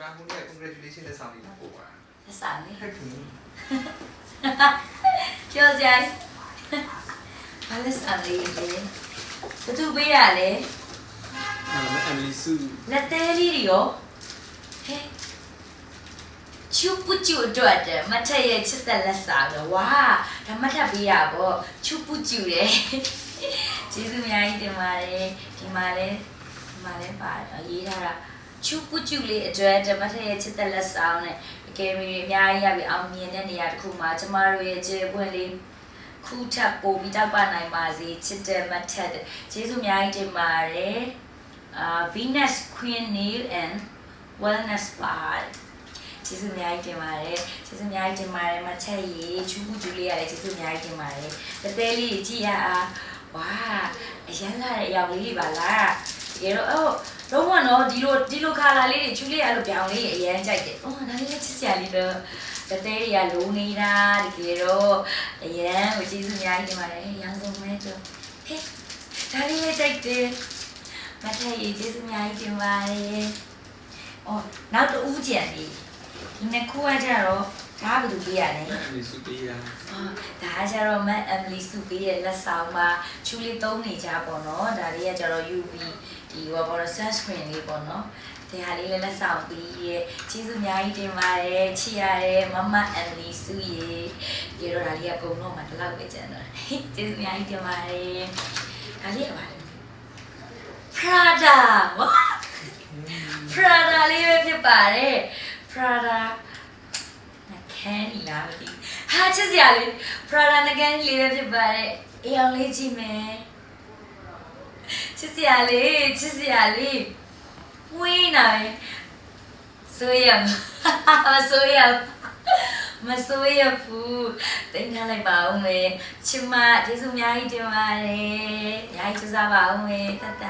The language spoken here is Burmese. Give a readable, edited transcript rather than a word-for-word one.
မှာဟိုနေ့ congratulation လက်ဆောင်လေးပို့ပါ လက်ဆောင်လေး ဟုတ်ကဲ့ ပြောစရာဘာလက်ဆောင်လေးလဲဘသူပေးရလဲ အမလီစု လက်သေးလေးတွေရောဟဲ့ချူပူချူတော့တယ်မထက်ရဲ့ချစ်တဲ့လက်ဆောင်တော့ဝါဒါမထက်ပေးရပေါ့ချူပူချူတယ်ကျေးဇူးအများကြီးတင်ပါတယ်ဒီမှာလဲပါရေးထားတာချူပူချူလေးအတွက်ဓမ္မထက်ရဲ့ချစ်တဲ့လက်ဆောင်နဲ့အကယ်၍အများကြီးရပြီအောင်မြင်တဲ့နေရာတစ်ခုမှာကျမတို့ရဲ့ကျေပွင့်လေးခုထပ်ပို့ပြီးတောက်ပနိုင်ပါစေချစ်တဲ့မထက်ကျေးဇူးအများကြီးတင်ပါတယ်Venus Queen Nail and Wellness Spa ကျေးဇူးအများကြီးတင်ပါတယ်ကျေးဇူးအများကြီးတင်ပါတယ်မထက်ရေချူပူချူလေးရတယ်ကျေးဇူးအများကြီးတင်ပါတယ်တတဲလေးကြည့်ရအားဝါအရန်လာတဲ့အယောင်လေးတွေပါလားတကယ်တော့တော့ဘနော်ဒီလိုခါလာလေးတွေချူလေးအဲ့လိုပြောင်းလေးအရန်ကြိုက်တယ်။အော်ဒါလေးလည်းချစ်စရာလေးတော့တတဲတွေကလုံးနေတာတကယ်တော့အရန်ကိုကျေးဇူးအများကြီးတင်ပါတယ်။ရန်ကုန်မဲတော့ဟဲ့ဒါလေးလည်းကြိုက်တယ်။မထက်ရေကျေးဇူးအများကြီးတင်ပါတယ်။အော်နောက်တူးကြံလေးဒီနှစ်ခုကကြတော့ဒါဘယ်လိုပေးရလဲ အမလီစုပေးတာ ဒါကြတော့မတ်အမ်လီစုပေးတဲ့လက်ဆောင်မှာချူလေးသုံးနေကြပေါ့နော်ဒါလေးကကြတော့ UV ဒီဟောပေါ့နော် sunscreen လေးပေါ့နော်ဒီဟာလေးလည်းလက်ဆောင်ပေးရဲ့ကျေးဇူးအများကြီးတင်ပါတယ်ချစ်ရတယ်မမအမ်လီစုရေဒီတော့ဒါလေးကပုံတော့မှဒီလောက်ပဲကျန်တော့ကျေးဇူးအများကြီးတင်ပါတယ်ဒါလေးကပါလေ Prada ဝါ Prada လေးပဲဖြစ်ပါတယ် Prada Candy လားမသိဟာချစ်စရာလေး Prada နဲ့ Candy လေးပဲဖြစ်ပါတယ်အေးအောင်လေးကြည့်မယ်ချစ်စရာလေးဝေးနေဆိုရမဆိုရဘူးတင်ထားလိုက်ပါဦးမယ်ချစ်မကျေးဇူးအများကြီးတင်ပါတယ်အများကြီးကျေးဇူးပါဦးမယ်တတ